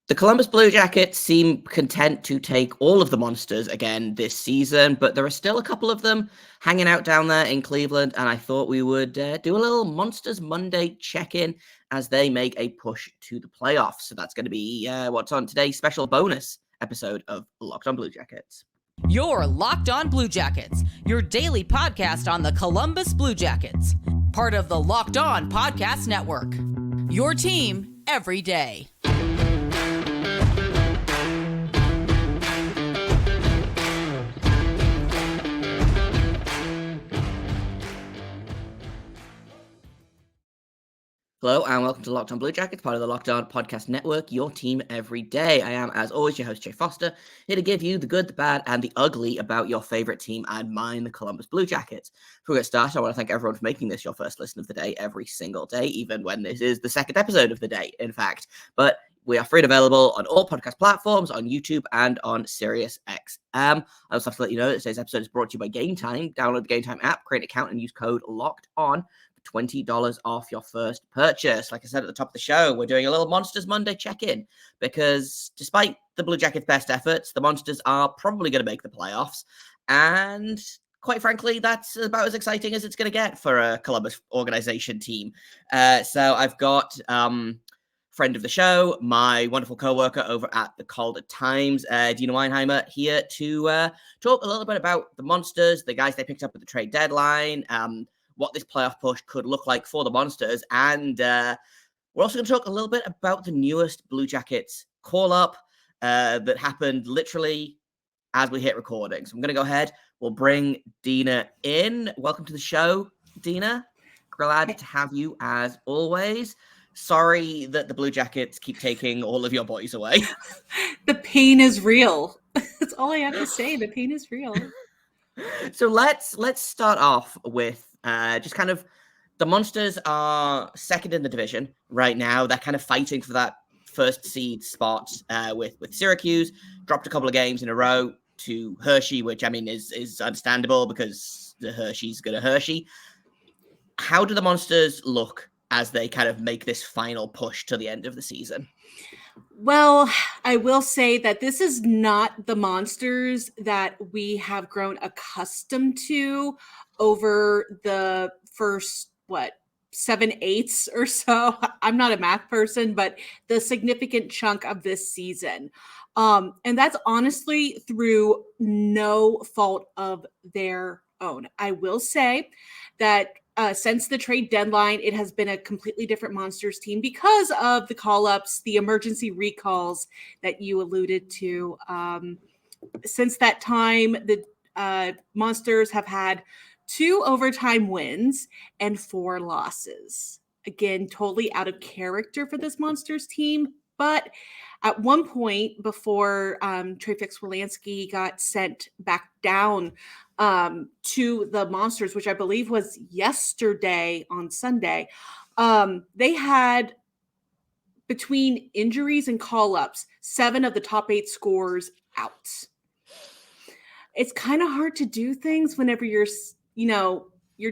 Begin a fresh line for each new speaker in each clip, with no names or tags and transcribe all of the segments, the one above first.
The Columbus Blue Jackets seem content to take all of the monsters again this season, but there are still a couple of them hanging out down there in Cleveland, and I thought we would do a little Monsters Monday check-in as they make a push to the playoffs. So that's going to be what's on today's special bonus episode of Locked on Blue Jackets.
You're Locked on Blue Jackets, your daily podcast on the Columbus Blue Jackets, part of the Locked on Podcast Network, your team every day.
Hello and welcome to Locked on Blue Jackets, part of the Locked on Podcast Network, your team every day. I am, as always, your host, Jay Foster, here to give you the good, the bad, and the ugly about your favorite team and mine, the Columbus Blue Jackets. Before we get started, I want to thank everyone for making this your first listen of the day every single day, even when this is the second episode of the day, in fact. But we are free and available on all podcast platforms, on YouTube, and on SiriusXM. I also have to let you know that today's episode is brought to you by Game Time. Download the Game Time app, create an account, and use code LOCKEDON. $20 off your first purchase. Like I said at the top of the show, we're doing a little Monsters Monday check-in because despite the Blue Jackets' best efforts, the Monsters are probably going to make the playoffs. And quite frankly, that's about as exciting as it's going to get for a Columbus organization team. So I've got friend of the show, my wonderful co-worker over at the Calder Times, Deana Weinheimer, here to talk a little bit about the Monsters, the guys they picked up at the trade deadline, what this playoff push could look like for the Monsters. And we're also going to talk a little bit about the newest Blue Jackets call-up that happened literally as we hit recording. So I'm going to go ahead. We'll bring Deana in. Welcome to the show, Deana. Glad to have you as always. Sorry that the Blue Jackets keep taking all of your boys away.
The pain is real. That's all I have to say. The pain is real.
So let's start off with just kind of the Monsters are second in the division right now. They're kind of fighting for that first seed spot with Syracuse. Dropped a couple of games in a row to Hershey, which I mean is understandable because the Hershey's going to Hershey. How do the Monsters look as they kind of make this final push to the end of the season?
Well, I will say that this is not the Monsters that we have grown accustomed to over the first, 7/8 or so. I'm not a math person, but the significant chunk of this season. And that's honestly through no fault of their own. I will say that since the trade deadline, it has been a completely different Monsters team because of the call-ups, the emergency recalls that you alluded to. Since that time, the Monsters have had 2 overtime wins and 4 losses. Again, totally out of character for this Monsters team. But at one point before Trey Fix-Wolanski got sent back down to the Monsters, which I believe was yesterday on Sunday, they had, between injuries and call-ups, 7 of the top 8 scorers out. It's kind of hard to do things whenever your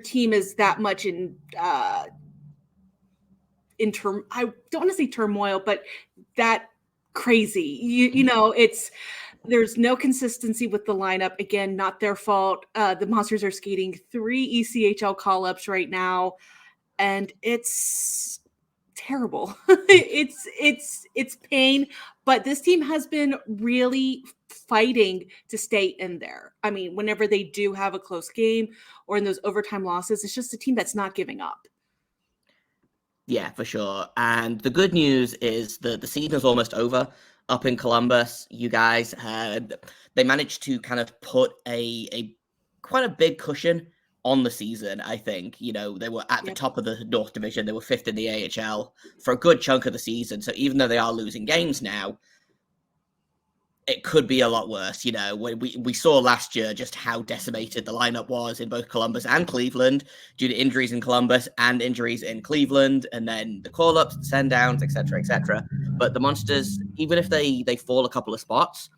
team is that much in I don't want to say turmoil, but that crazy. There's no consistency with the lineup. Again, not their fault. The Monsters are skating 3 ECHL call-ups right now, and it's terrible. It's pain, but this team has been really fighting to stay in there. I mean, whenever they do have a close game or in those overtime losses, it's just a team that's not giving up.
Yeah, for sure. And the good news is that the season is almost over up in Columbus. You guys they managed to kind of put a quite a big cushion on the season, I think. They were at the top of the North Division. They were 5th in the AHL for a good chunk of the season. So even though they are losing games now, it could be a lot worse. We saw last year just how decimated the lineup was in both Columbus and Cleveland due to injuries in Columbus and injuries in Cleveland, and then the call-ups, the send-downs, etc., etc. But the Monsters, even if they fall a couple of spots,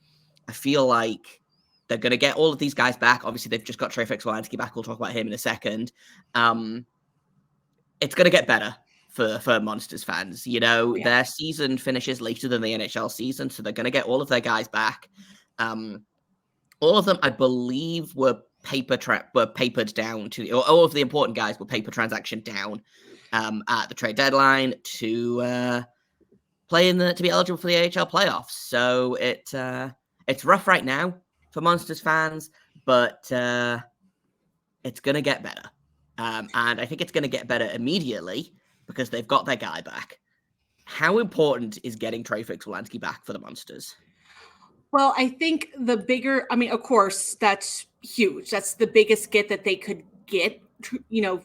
I feel like they're going to get all of these guys back. Obviously, they've just got Trey Fix-Wolanski back. We'll talk about him in a second. It's going to get better for Monsters fans. You know, their season finishes later than the NHL season, so they're going to get all of their guys back. All of them, I believe, were papered down to, or all of the important guys were paper transaction down at the trade deadline to play to be eligible for the AHL playoffs. So it's rough right now for Monsters fans, but it's going to get better. And I think it's going to get better immediately because they've got their guy back. How important is getting Trey Fix-Wolansky back for the Monsters?
Well, I think of course, that's huge. That's the biggest get that they could get,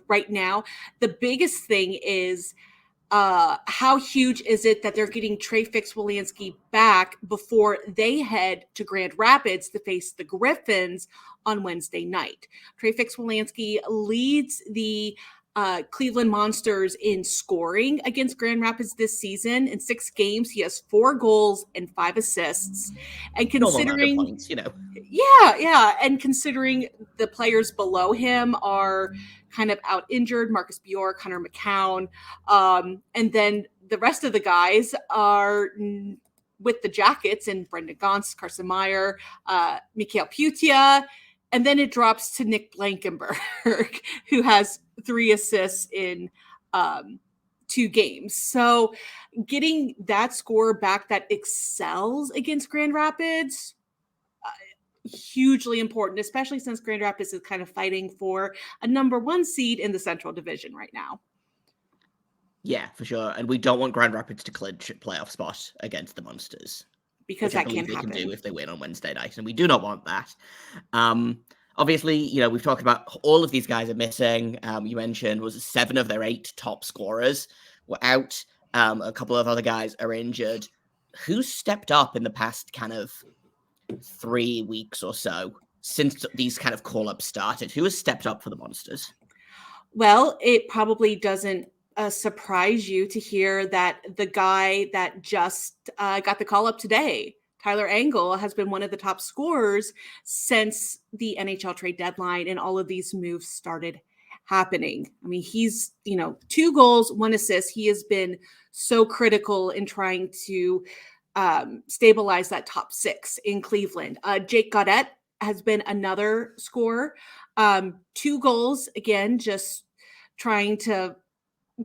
right now. The biggest thing is how huge is it that they're getting Trey Fix-Wolansky back before they head to Grand Rapids to face the Griffins on Wednesday night? Trey Fix-Wolansky leads the Cleveland Monsters in scoring against Grand Rapids this season. In 6 games, he has 4 goals and 5 assists. And considering
points,
yeah, and considering the players below him are kind of out injured, Marcus Bjork, Hunter McCown, and then the rest of the guys are with the Jackets and Brendan Gaunce, Carson Meyer, Mikhail Putia. And then it drops to Nick Blankenberg, who has 3 assists in 2 games. So getting that score back that excels against Grand Rapids, hugely important, especially since Grand Rapids is kind of fighting for a number 1 seed in the Central Division right now.
Yeah, for sure. And we don't want Grand Rapids to clinch a playoff spot against the Monsters.
Because that can't happen.
They can do if they win on Wednesday night, and we do not want that. Obviously, we've talked about all of these guys are missing. You mentioned 7 of their 8 top scorers were out. A couple of other guys are injured. Who stepped up in the past kind of 3 weeks or so since these kind of call-ups started? Who has stepped up for the Monsters?
Well, it probably doesn't surprise you to hear that the guy that just got the call up today, Tyler Angle, has been one of the top scorers since the NHL trade deadline and all of these moves started happening. I mean, he's, 2 goals, 1 assist. He has been so critical in trying to stabilize that top 6 in Cleveland. Jake Gaudette has been another scorer. 2 goals, again, just trying to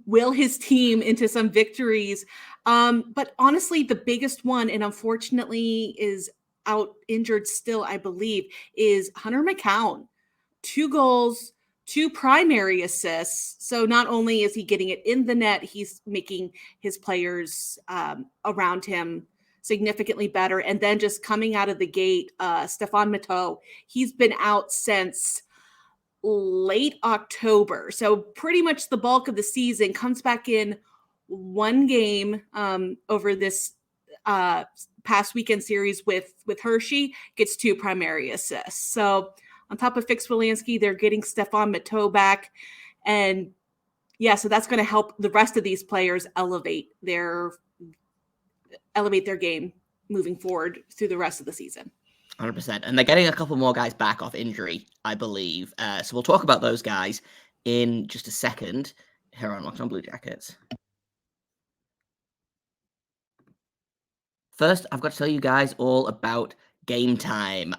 will his team into some victories. But honestly, the biggest one, and unfortunately is out injured still, I believe, is Hunter McCown. 2 goals, 2 primary assists. So not only is he getting it in the net, he's making his players around him significantly better. And then just coming out of the gate, Stefan Matteau, he's been out since late October. So pretty much the bulk of the season, comes back in 1 game over this past weekend series with Hershey, gets 2 primary assists. So on top of Fix-Wolansky, they're getting Stefan Matteau back. And yeah, so that's going to help the rest of these players elevate their game moving forward through the rest of the season.
100%. And they're getting a couple more guys back off injury, I believe. So we'll talk about those guys in just a second here on Locked On Blue Jackets. First, I've got to tell you guys all about Game Time.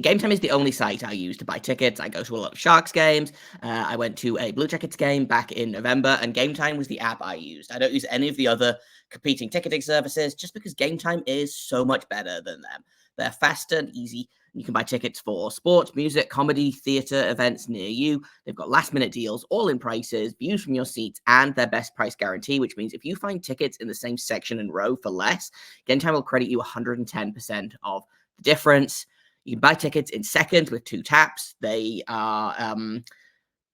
Game Time is the only site I use to buy tickets. I go to a lot of Sharks games. I went to a Blue Jackets game back in November, and Game Time was the app I used. I don't use any of the other competing ticketing services just because Game Time is so much better than them. They're faster and easy. You can buy tickets for sports, music, comedy, theater events near you. They've got last-minute deals, all-in prices, views from your seats, and their best price guarantee, which means if you find tickets in the same section and row for less, Game Time will credit you 110% of the difference. You can buy tickets in seconds with 2 taps. They are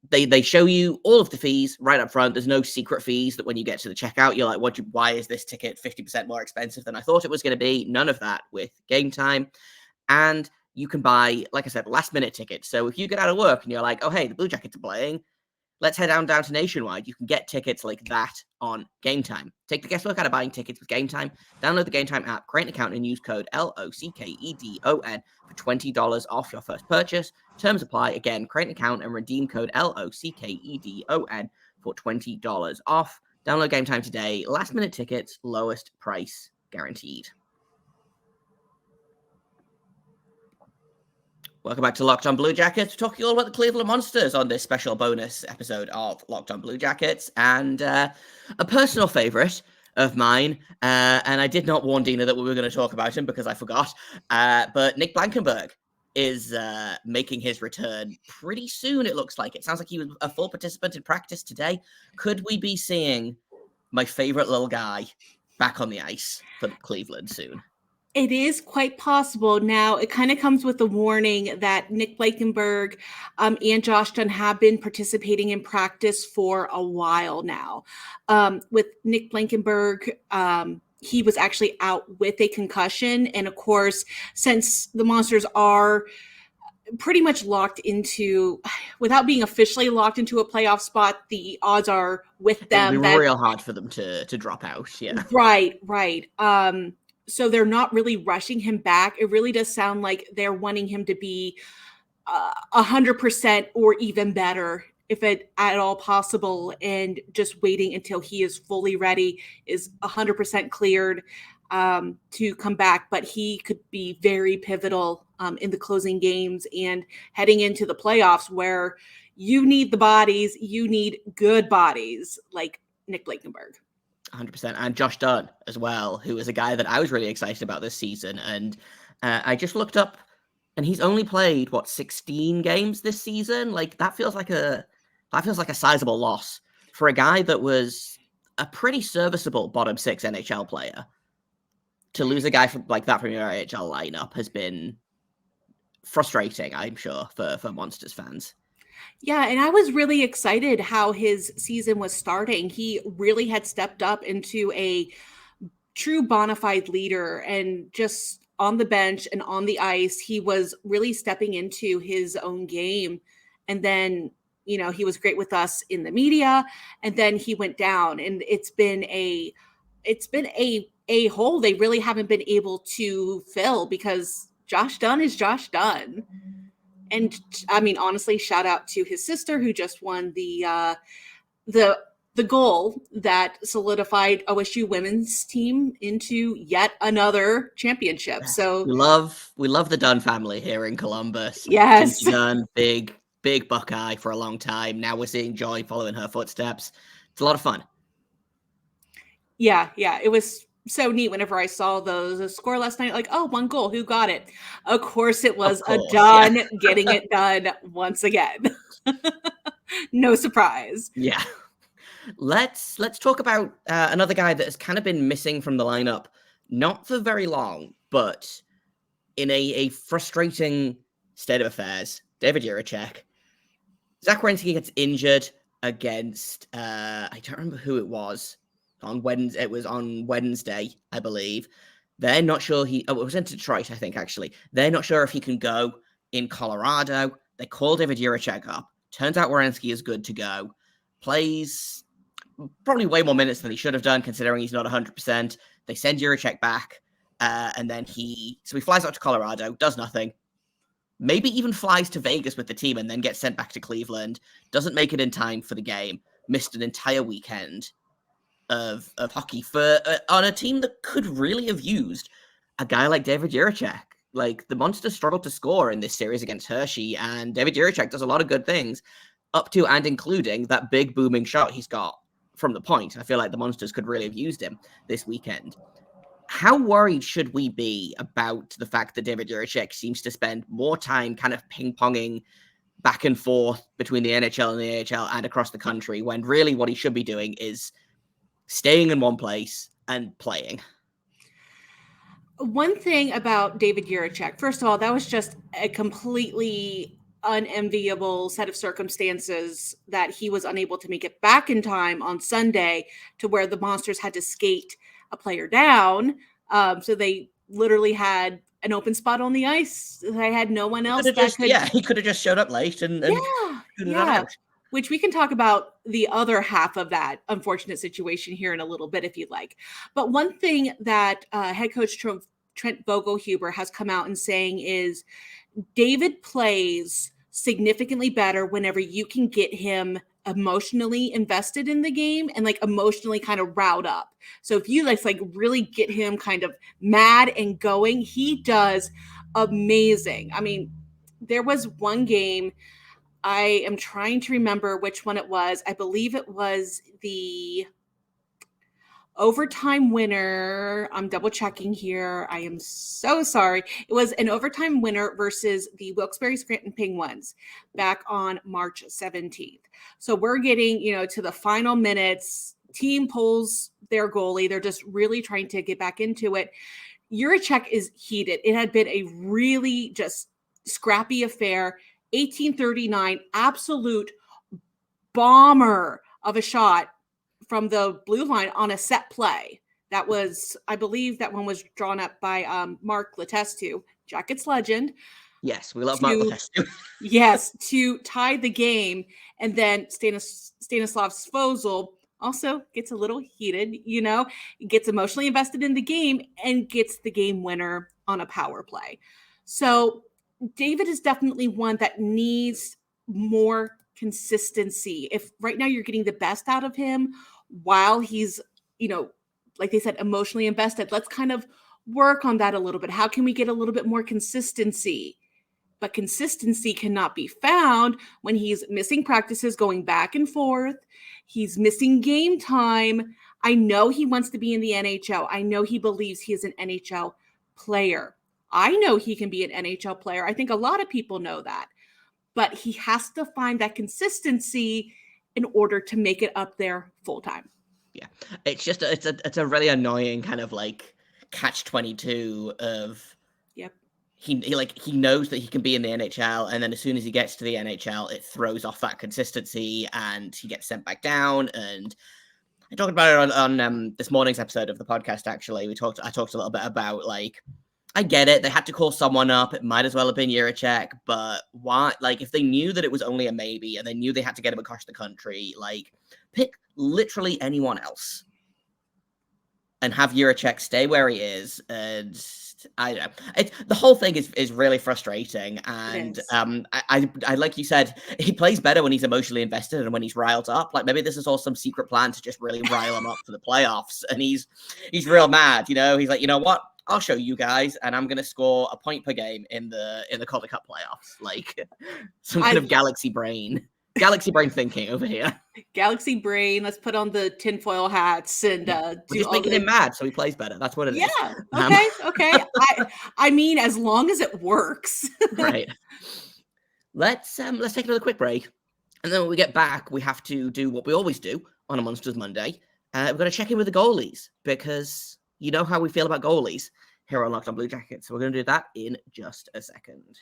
they show you all of the fees right up front. There's no secret fees that when you get to the checkout, you're like, why is this ticket 50% more expensive than I thought it was going to be? None of that with Game Time. And you can buy, like I said, last minute tickets. So if you get out of work and you're like, oh, hey, the Blue Jackets are playing, let's head down to Nationwide. You can get tickets like that on Game Time. Take the guesswork out of buying tickets with Game Time. Download the Game Time app, create an account, and use code LOCKEDON for $20 off your first purchase. Terms apply. Again, create an account and redeem code LOCKEDON for $20 off. Download Game Time today. Last minute tickets, lowest price guaranteed. Welcome back to Locked On Blue Jackets. We're talking all about the Cleveland Monsters on this special bonus episode of Locked On Blue Jackets. And a personal favorite of mine, and I did not warn Deana that we were going to talk about him because I forgot, but Nick Blankenburg is making his return pretty soon, it looks like. It sounds like he was a full participant in practice today. Could we be seeing my favorite little guy back on the ice for Cleveland soon?
It is quite possible. Now, it kind of comes with the warning that Nick Blankenburg and Josh Dunn have been participating in practice for a while now. With Nick Blankenburg, he was actually out with a concussion. And of course, since the Monsters are pretty much locked into, without being officially locked into a playoff spot, the odds are with them.
It'd be real hard for them to drop out. Yeah.
Right. So they're not really rushing him back. It really does sound like they're wanting him to be 100% or even better, if it at all possible, and just waiting until he is fully ready, is 100% cleared to come back. But he could be very pivotal in the closing games and heading into the playoffs, where you need the bodies, you need good bodies like Nick Blankenburg.
100%. And Josh Dunn as well, who is a guy that I was really excited about this season. And I just looked up, and he's only played 16 games this season. Like that feels like a sizable loss for a guy that was a pretty serviceable bottom six NHL player. To lose a guy like that from your AHL lineup has been frustrating, I'm sure, for Monsters fans.
Yeah, and I was really excited how his season was starting. He really had stepped up into a true bona fide leader, and just on the bench and on the ice, he was really stepping into his own game. And then, he was great with us in the media, and then he went down, and it's been a hole they really haven't been able to fill, because Josh Dunn is Josh Dunn. And I mean, honestly, shout out to his sister, who just won the goal that solidified OSU women's team into yet another championship. So
we love the Dunn family here in Columbus.
Yes,
Dunn, big Buckeye for a long time. Now we're seeing Joy following her footsteps. It's a lot of fun.
Yeah, it was so neat whenever I saw the score last night, like, oh, 1 goal, who got it? Of course it was a Dunn getting it done once again. No surprise.
Yeah. Let's talk about another guy that has kind of been missing from the lineup, not for very long, but in a frustrating state of affairs. David Jiricek. Zach Werenski gets injured against, I don't remember who it was. It was on Wednesday, I believe. They're not sure it was in Detroit, I think, actually. They're not sure if he can go in Colorado. They call David Jiricek up. Turns out Werenski is good to go. Plays probably way more minutes than he should have done, considering he's not 100%. They send Jiricek back, and then he flies out to Colorado, does nothing. Maybe even flies to Vegas with the team and then gets sent back to Cleveland. Doesn't make it in time for the game. Missed an entire weekend of hockey on a team that could really have used a guy like David Jiricek. Like, the Monsters struggled to score in this series against Hershey, and David Jiricek does a lot of good things, up to and including that big booming shot he's got from the point. I feel like the Monsters could really have used him this weekend. How worried should we be about the fact that David Jiricek seems to spend more time kind of ping-ponging back and forth between the NHL and the AHL and across the country, when really what he should be doing is staying in one place and playing?
One thing about David Jiricek, first of all, that was just a completely unenviable set of circumstances that he was unable to make it back in time on Sunday, to where the Monsters had to skate a player down. So they literally had an open spot on the ice. They had no one else that could.
Yeah, he could have just showed up late and out.
Which we can talk about the other half of that unfortunate situation here in a little bit if you'd like. But one thing that head coach Trent Vogelhuber has come out and saying is David plays significantly better whenever you can get him emotionally invested in the game and like emotionally kind of riled up. So if you like really get him kind of mad and going, he does amazing. I mean, there was one game, I am trying to remember which one it was. I believe it was the overtime winner. I'm double checking here. I am so sorry. It was an overtime winner versus the Wilkes-Barre Scranton Penguins back on March 17th. So we're getting, to the final minutes. Team pulls their goalie. They're just really trying to get back into it. Jiricek is heated. It had been a really just scrappy affair. 1839, absolute bomber of a shot from the blue line on a set play. That was, I believe that one was drawn up by Mark Letestu, Jackets legend.
Yes, we love Mark Letestu.
Yes, to tie the game. And then Stanislav Svozil also gets a little heated, gets emotionally invested in the game and gets the game winner on a power play. So David is definitely one that needs more consistency. If right now you're getting the best out of him while he's, like they said, emotionally invested, let's kind of work on that a little bit. How can we get a little bit more consistency? But consistency cannot be found when he's missing practices, going back and forth. He's missing game time. I know he wants to be in the NHL. I know he believes he is an NHL player. I know he can be an NHL player. I think a lot of people know that. But he has to find that consistency in order to make it up there full time.
Yeah, it's just it's a really annoying kind of like catch-22 of he knows that he can be in the NHL, and then as soon as he gets to the NHL, it throws off that consistency, and he gets sent back down. And I talked about it on this morning's episode of the podcast. Actually, I talked a little bit about like, I get it. They had to call someone up. It might as well have been Jiricek, but why? Like, if they knew that it was only a maybe, and they knew they had to get him across the country, like, pick literally anyone else and have Jiricek stay where he is. And I don't know. The whole thing is really frustrating. And I like you said, he plays better when he's emotionally invested and when he's riled up. Like, maybe this is all some secret plan to just really rile him up for the playoffs. And he's real mad. He's like, you know what? I'll show you guys, and I'm going to score a point per game in the Calder Cup playoffs. Like, some kind of galaxy brain thinking over here.
Galaxy brain. Let's put on the tinfoil hats and
we're just making him mad so he plays better. That's what it is.
Yeah. Okay. I mean, as long as it works.
Right. Let's take another quick break, and then when we get back, we have to do what we always do on a Monsters Monday. We're going to check in with the goalies, because you know how we feel about goalies here on Locked On Blue Jackets. So we're going to do that in just a second.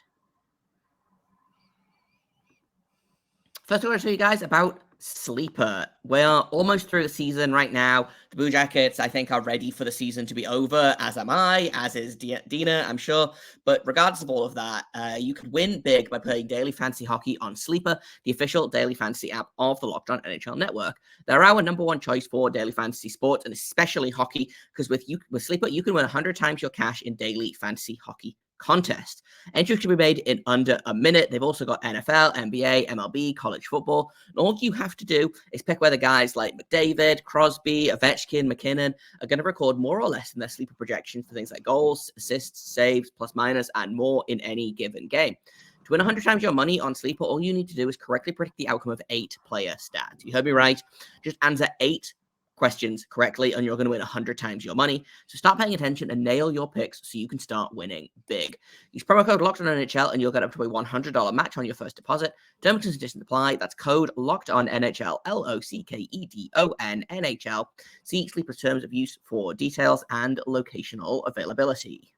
First, I want to tell you guys about Sleeper. We're almost through the season right now. The Blue Jackets, I think, are ready for the season to be over, as am I, as is Deana, I'm sure. But regardless of all of that, you can win big by playing Daily Fantasy Hockey on Sleeper, the official daily fantasy app of the Locked On NHL Network. They're our number one choice for daily fantasy sports, and especially hockey, because with Sleeper, you can win 100 times your cash in daily fantasy hockey contest. Entries can be made in under a minute. They've also got NFL, NBA, MLB, college football. And all you have to do is pick whether guys like McDavid, Crosby, Ovechkin, McKinnon are going to record more or less in their Sleeper projections for things like goals, assists, saves, plus minus, and more in any given game. To win 100 times your money on Sleeper, all you need to do is correctly predict the outcome of 8 player stats. You heard me right. Just answer 8 questions correctly, and you're going to win 100 times your money. So start paying attention and nail your picks so you can start winning big. Use promo code LOCKEDONNHL and you'll get up to a $100 match on your first deposit. Terms and conditions apply. That's code LOCKEDONNHL, LOCKEDONNHL. See Sleeper's terms of use for details and locational availability.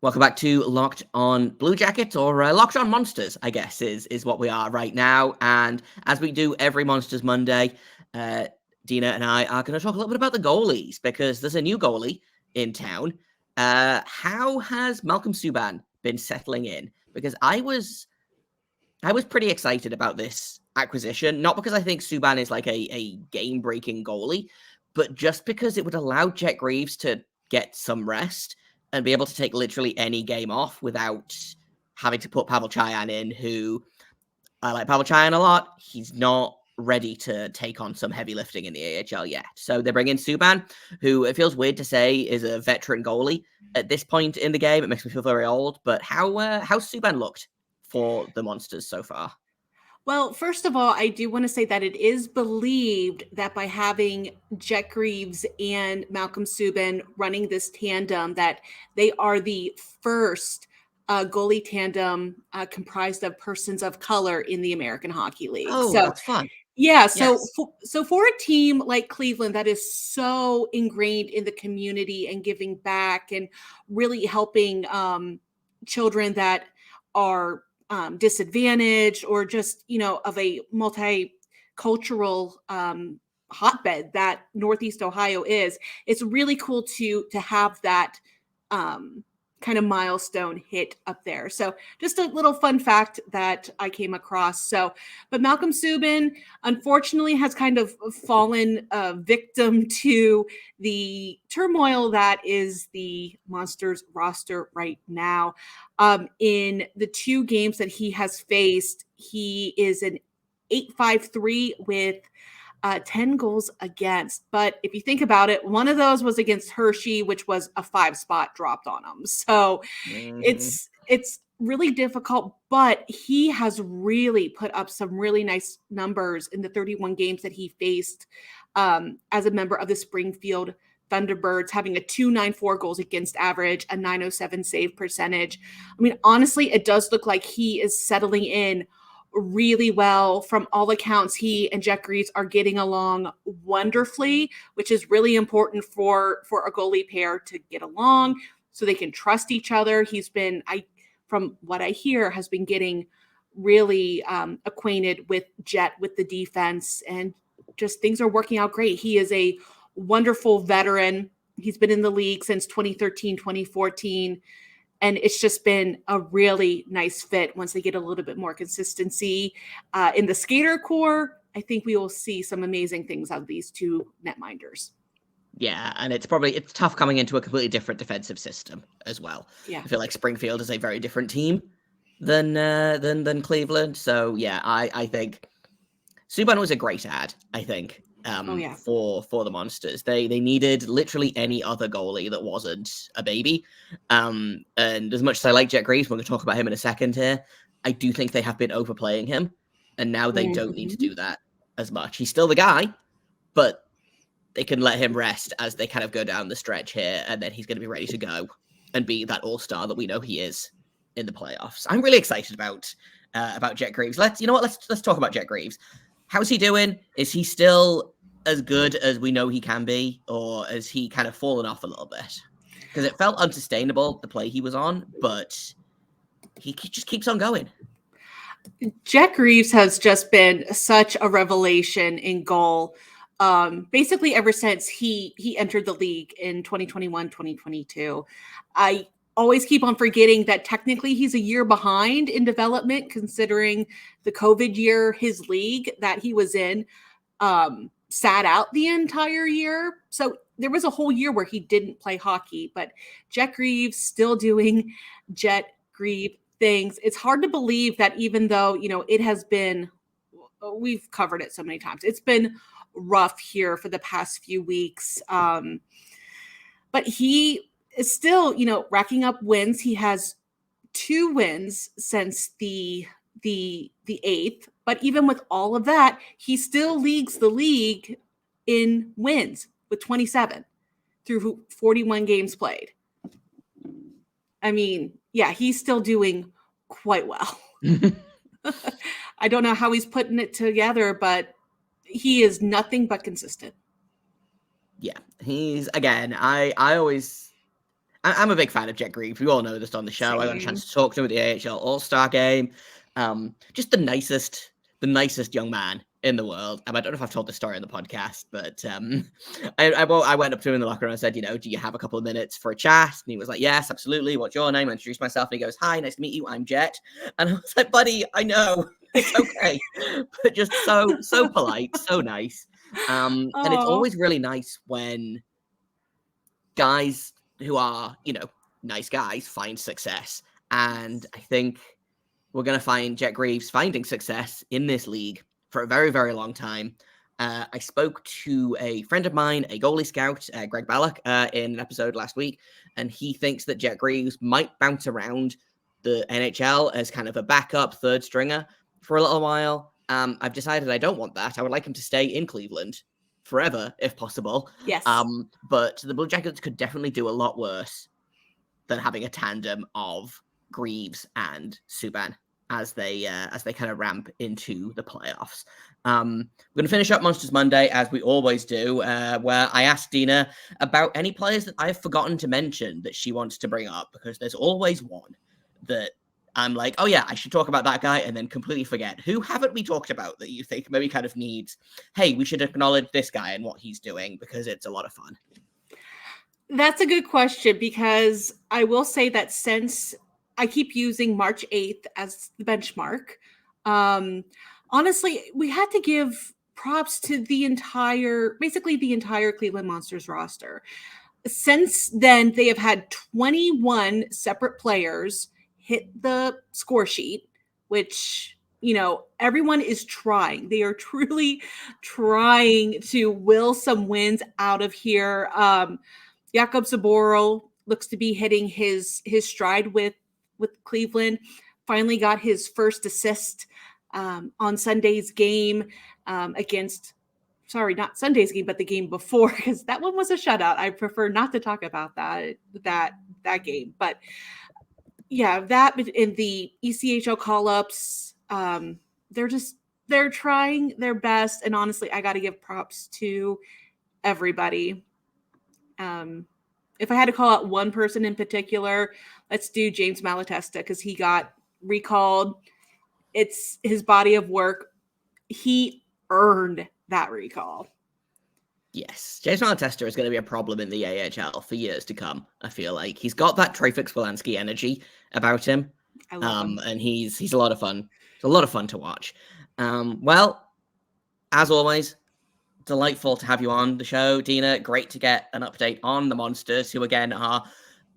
Welcome back to Locked On Blue Jackets, or Locked On Monsters, I guess, is what we are right now. And as we do every Monsters Monday, Deana and I are going to talk a little bit about the goalies, because there's a new goalie in town. How has Malcolm Subban been settling in? Because I was pretty excited about this acquisition, not because I think Subban is like a game-breaking goalie, but just because it would allow Jet Greaves to get some rest and be able to take literally any game off without having to put Pavel Chayan in, who I like Pavel Chayan a lot. He's not ready to take on some heavy lifting in the AHL yet. So they bring in Subban, who it feels weird to say is a veteran goalie at this point in the game. It makes me feel very old. But how's Subban looked for the Monsters so far?
Well, first of all, I do want to say that it is believed that by having Jet Greaves and Malcolm Subban running this tandem, that they are the first goalie tandem comprised of persons of color in the American Hockey League.
Oh,
So
that's fun.
yeah,
Yes.
so for a team like Cleveland that is so ingrained in the community and giving back and really helping children that are disadvantaged or just of a multicultural hotbed that Northeast Ohio is, it's really cool to have that kind of milestone hit up there. So just a little fun fact that I came across. So, but Malcolm Subban unfortunately has kind of fallen victim to the turmoil that is the Monsters roster right now. In the 2 games that he has faced, he is an 8.53 with 10 goals against. But if you think about it, one of those was against Hershey, which was a 5-spot dropped on him. So it's really difficult, but he has really put up some really nice numbers in the 31 games that he faced as a member of the Springfield Thunderbirds, having a 294 goals against average, a 907 save percentage. I mean, honestly, it does look like he is settling in really well. From all accounts, he and Jet Greaves are getting along wonderfully, which is really important for a goalie pair to get along so they can trust each other. He's been, from what I hear, has been getting really acquainted with Jet, with the defense, and just things are working out great. He is a wonderful veteran. He's been in the league since 2013, 2014. And it's just been a really nice fit once they get a little bit more consistency in the skater core. I think we will see some amazing things out of these 2 netminders.
Yeah, and it's tough coming into a completely different defensive system as well.
Yeah.
I feel like Springfield is a very different team than Cleveland. So yeah, I think Subban was a great ad, I think. For the Monsters. They needed literally any other goalie that wasn't a baby. And as much as I like Jet Greaves, we're going to talk about him in a second here, I do think they have been overplaying him, and now they don't need to do that as much. He's still the guy, but they can let him rest as they kind of go down the stretch here, and then he's going to be ready to go and be that all-star that we know he is in the playoffs. I'm really excited about Jet Greaves. Let's talk about Jet Greaves. How's he doing? Is he still as good as we know he can be, or has he kind of fallen off a little bit? Because it felt unsustainable, the play he was on, but he just keeps on going.
Jet Greaves has just been such a revelation in goal. Basically ever since he entered the league in 2021, 2022. I always keep on forgetting that technically he's a year behind in development, considering the COVID year his league that he was in sat out the entire year. So there was a whole year where he didn't play hockey, but Jet Greaves still doing Jet Greaves things. It's hard to believe that even though, it has been, we've covered it so many times, it's been rough here for the past few weeks. But he is still, racking up wins. He has 2 wins since the 8th, but even with all of that, he still leads the league in wins with 27 through 41 games played. I mean, yeah, he's still doing quite well. I don't know how he's putting it together, but he is nothing but consistent.
Yeah, he's, again, I'm a big fan of Jet Greaves. We all know this on the show.
Same.
I got a chance to talk to him at the AHL All-Star game. Just the nicest young man in the world. I don't know if I've told this story on the podcast, but I went up to him in the locker room and said, do you have a couple of minutes for a chat? And he was like, yes, absolutely. What's your name? I introduced myself, and he goes, hi, nice to meet you. I'm Jet. And I was like, buddy, I know. It's okay. But just so polite, so nice. And it's always really nice when guys who are, nice guys find success. And I think we're going to find Jet Greaves finding success in this league for a very, very long time. I spoke to a friend of mine, a goalie scout, Greg Ballack, in an episode last week, and he thinks that Jet Greaves might bounce around the NHL as kind of a backup third stringer for a little while. I've decided I don't want that. I would like him to stay in Cleveland forever, if possible.
Yes.
But the Blue Jackets could definitely do a lot worse than having a tandem of Greaves and Subban as they kind of ramp into the playoffs. We're going to finish up Monsters Monday, as we always do, where I asked Deana about any players that I've forgotten to mention that she wants to bring up, because there's always one that I'm like, oh yeah, I should talk about that guy, and then completely forget. Who haven't we talked about that you think maybe kind of needs, hey, we should acknowledge this guy and what he's doing, because it's a lot of fun?
That's a good question, because I will say that since I keep using March 8th as the benchmark, honestly, we had to give props to basically the entire Cleveland Monsters roster. Since then, they have had 21 separate players hit the score sheet, which, everyone is trying. They are truly trying to will some wins out of here. Jakob Zaboral looks to be hitting his stride with Cleveland. Finally got his first assist on Sunday's game against, sorry, not Sunday's game, but the game before, because that one was a shutout. I prefer not to talk about that game. But yeah, that in the ECHL call-ups, they're trying their best. And honestly, I got to give props to everybody. If I had to call out one person in particular, let's do James Malatesta, because he got recalled. It's his body of work. He earned that recall.
Yes, James Malatesta is going to be a problem in the AHL for years to come. I feel like he's got that Trey Fix-Wolanski energy about him.
I love him.
And he's a lot of fun. It's a lot of fun to watch. Well, as always, delightful to have you on the show, Deana. Great to get an update on the Monsters, who again are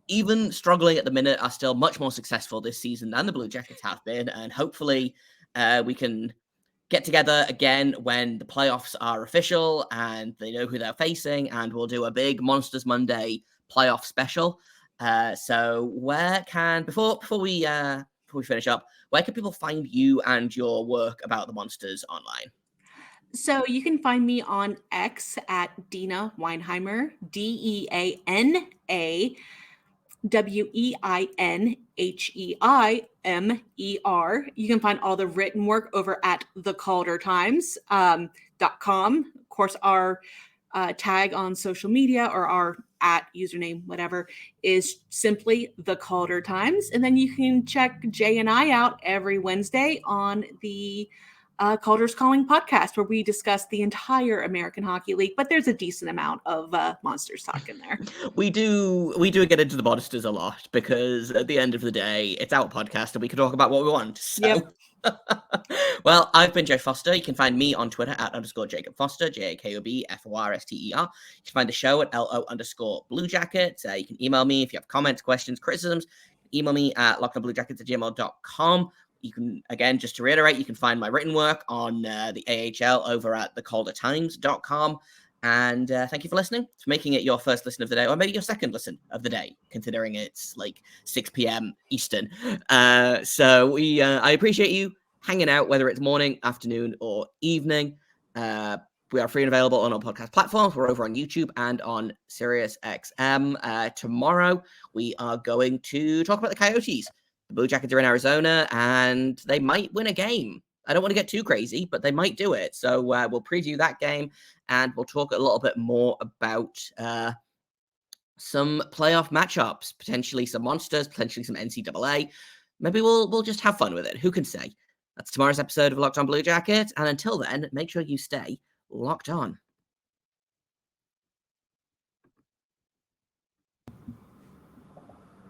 even struggling at the minute, are still much more successful this season than the Blue Jackets have been. And hopefully we can get together again when the playoffs are official and they know who they're facing, and we'll do a big Monsters Monday playoff special. So where can, before we finish up, where can people find you and your work about the Monsters online?
So you can find me on X at Deana Weinheimer, DeanaWeinheimer. You can find all the written work over at the Calder Times.com. Of course, our tag on social media, or our @username, whatever, is simply the Calder Times. And then you can check Jay and I out every Wednesday on the Calder's Calling podcast, where we discuss the entire American Hockey League, but there's a decent amount of Monsters talk in there.
We do get into the Monsters a lot, because at the end of the day, it's our podcast and we can talk about what we want. So.
Yep.
Well, I've been Jay Foster. You can find me on Twitter at _Jacob Foster, JAKOBFORSTER. You can find the show at LO_Blue Jackets. You can email me if you have comments, questions, criticisms. Email me at lockedonbluejackets@gmail.com. You can, again, just to reiterate, you can find my written work on the AHL over at thecaldertimes.com. And thank you for listening, for making it your first listen of the day, or maybe your second listen of the day, considering it's like 6 p.m. Eastern. So I appreciate you hanging out, whether it's morning, afternoon, or evening. We are free and available on our podcast platforms. We're over on YouTube and on SiriusXM. Tomorrow, we are going to talk about the Coyotes. The Blue Jackets are in Arizona, and they might win a game. I don't want to get too crazy, but they might do it. So we'll preview that game, and we'll talk a little bit more about some playoff matchups, potentially some Monsters, potentially some NCAA. Maybe we'll just have fun with it. Who can say? That's tomorrow's episode of Locked On Blue Jackets. And until then, make sure you stay locked on.